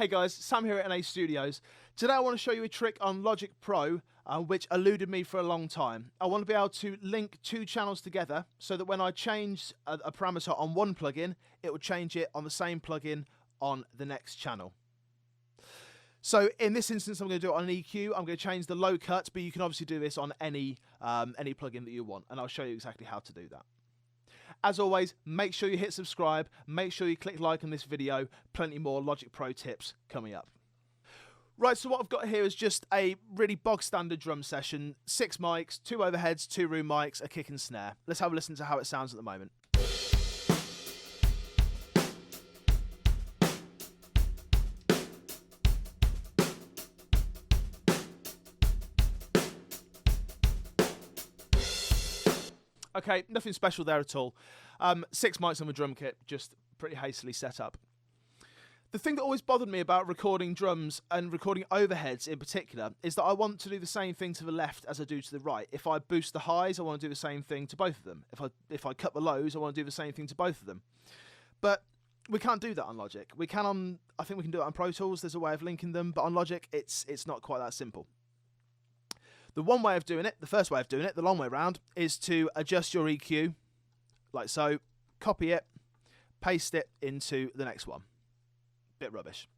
Hey guys, Sam here at NA Studios. Today I want to show you a trick on Logic Pro which eluded me for a long time. I want to be able to link two channels together so that when I change a parameter on one plugin, it will change it on the same plugin on the next channel. So in this instance, I'm going to do it on an EQ. I'm going to change the low cut, but you can obviously do this on any plugin that you want, and I'll show you exactly how to do that. As always, make sure you hit subscribe, make sure you click like on this video, plenty more Logic Pro tips coming up. Right, so what I've got here is just a really bog standard drum session, 6 mics, 2 overheads, 2 room mics, a kick and snare. Let's have a listen to how it sounds at the moment. Okay, nothing special there at all. 6 mics on the drum kit, just pretty hastily set up. The thing that always bothered me about recording drums and recording overheads in particular is that I want to do the same thing to the left as I do to the right. If I boost the highs, I want to do the same thing to both of them. If I cut the lows, I want to do the same thing to both of them. But we can't do that on Logic. We can on, I think we can do it on Pro Tools. There's a way of linking them, but on Logic, it's not quite that simple. The one way of doing it, the first way of doing it, the long way around, is to adjust your EQ, like so, copy it, paste it into the next one. Bit rubbish.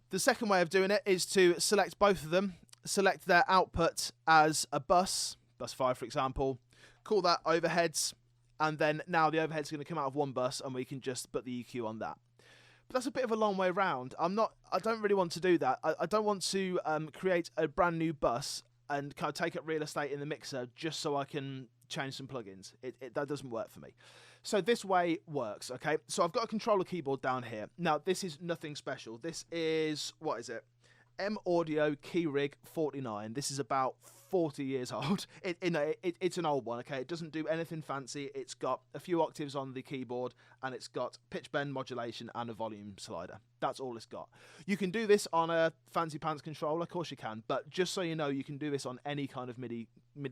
The second way of doing it is to select both of them, select their output as a bus 5 for example, call that overheads, and then now the overhead's going to come out of one bus and we can just put the EQ on that. But that's a bit of a long way around. I don't really want to do that. I don't want to create a brand new bus and kind of take up real estate in the mixer just so I can change some plugins. That doesn't work for me. So this way works, okay? So I've got a controller keyboard down here. Now, this is nothing special. This is, what is it? M Audio Keyrig 49. This is about 40 years old. It's an old one, okay? It doesn't do anything fancy. It's got a few octaves on the keyboard, and it's got pitch bend modulation and a volume slider. That's all it's got. You can do this on a fancy pants controller, of course you can, but just so you know, you can do this on any kind of MIDI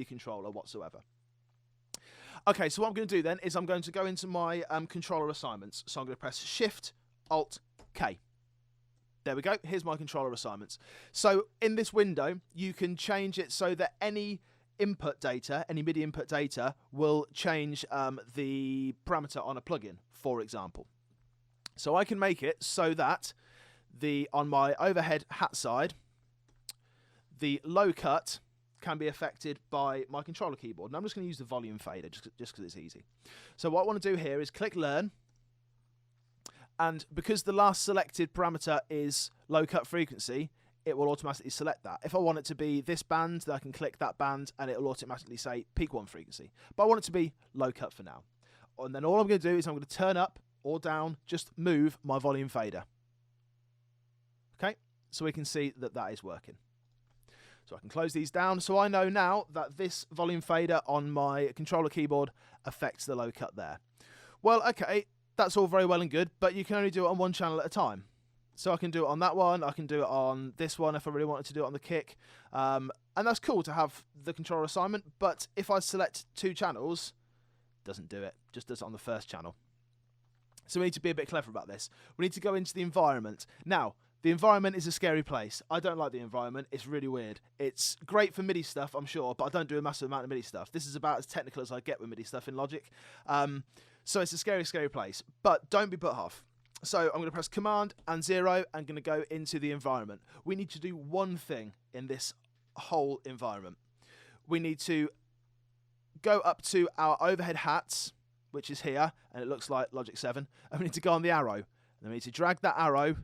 controller whatsoever. Okay, so what I'm going to do then is I'm going to go into my controller assignments. So I'm going to press Shift, Alt, K. There we go. Here's my controller assignments. So in this window, you can change it so that any input data, any MIDI input data, will change the parameter on a plugin, for example. So I can make it so that on my overhead hat side, the low cut can be affected by my controller keyboard. And I'm just going to use the volume fader just because it's easy. So what I want to do here is click Learn. And because the last selected parameter is low cut frequency, it will automatically select that. If I want it to be this band, then I can click that band and it will automatically say peak 1 frequency. But I want it to be low cut for now. And then all I'm going to do is I'm going to turn up or down, just move my volume fader. Okay, so we can see that that is working. So I can close these down. So I know now that this volume fader on my controller keyboard affects the low cut there. Well, okay, that's all very well and good, but you can only do it on one channel at a time. So I can do it on that one, I can do it on this one if I really wanted to do it on the kick. And that's cool to have the controller assignment, but if I select 2 channels, it doesn't do it, just does it on the first channel. So we need to be a bit clever about this. We need to go into the environment. Now, the environment is a scary place. I don't like the environment. It's really weird. It's great for MIDI stuff, I'm sure, but I don't do a massive amount of MIDI stuff. This is about as technical as I get with MIDI stuff in Logic. So it's a scary, scary place. But don't be put off. So I'm going to press Command and 0. I'm going to go into the environment. We need to do one thing in this whole environment. We need to go up to our overhead hats, which is here, and it looks like Logic 7. And we need to go on the arrow. And we need to drag that arrow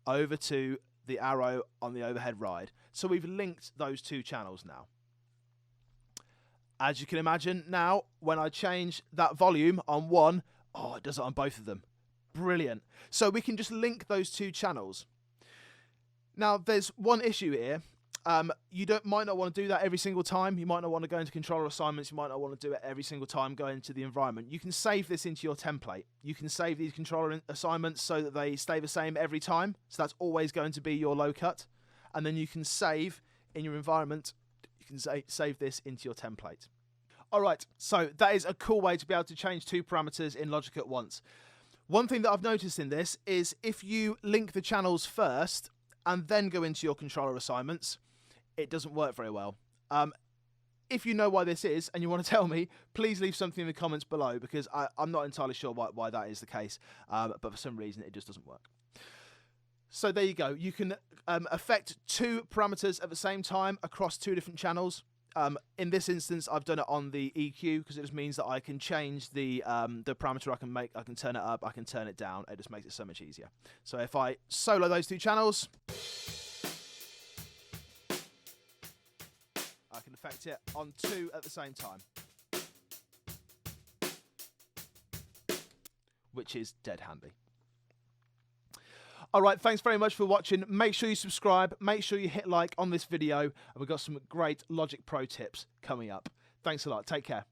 over to the arrow on the overhead ride. So we've linked those 2 channels now. As you can imagine now, when I change that volume on one, oh, it does it on both of them. Brilliant. So we can just link those 2 channels. Now, there's one issue here. You might not want to do that every single time. You might not want to go into controller assignments. You might not want to do it every single time going into the environment. You can save this into your template. You can save these controller assignments so that they stay the same every time. So that's always going to be your low cut. And then you can save in your environment. You can save this into your template. All right, so that is a cool way to be able to change 2 parameters in Logic at once. One thing that I've noticed in this is if you link the channels first and then go into your controller assignments, it doesn't work very well. If you know why this is and you want to tell me, please leave something in the comments below, because I'm not entirely sure why that is the case, but for some reason it just doesn't work. So there you go. You can affect 2 parameters at the same time across 2 different channels. In this instance, I've done it on the EQ because it just means that I can change the parameter. I can turn it up, I can turn it down. It just makes it so much easier. So if I solo those 2 channels, I can affect it on 2 at the same time, which is dead handy. All right, thanks very much for watching. Make sure you subscribe, make sure you hit like on this video, and we've got some great Logic Pro tips coming up. Thanks a lot. Take care.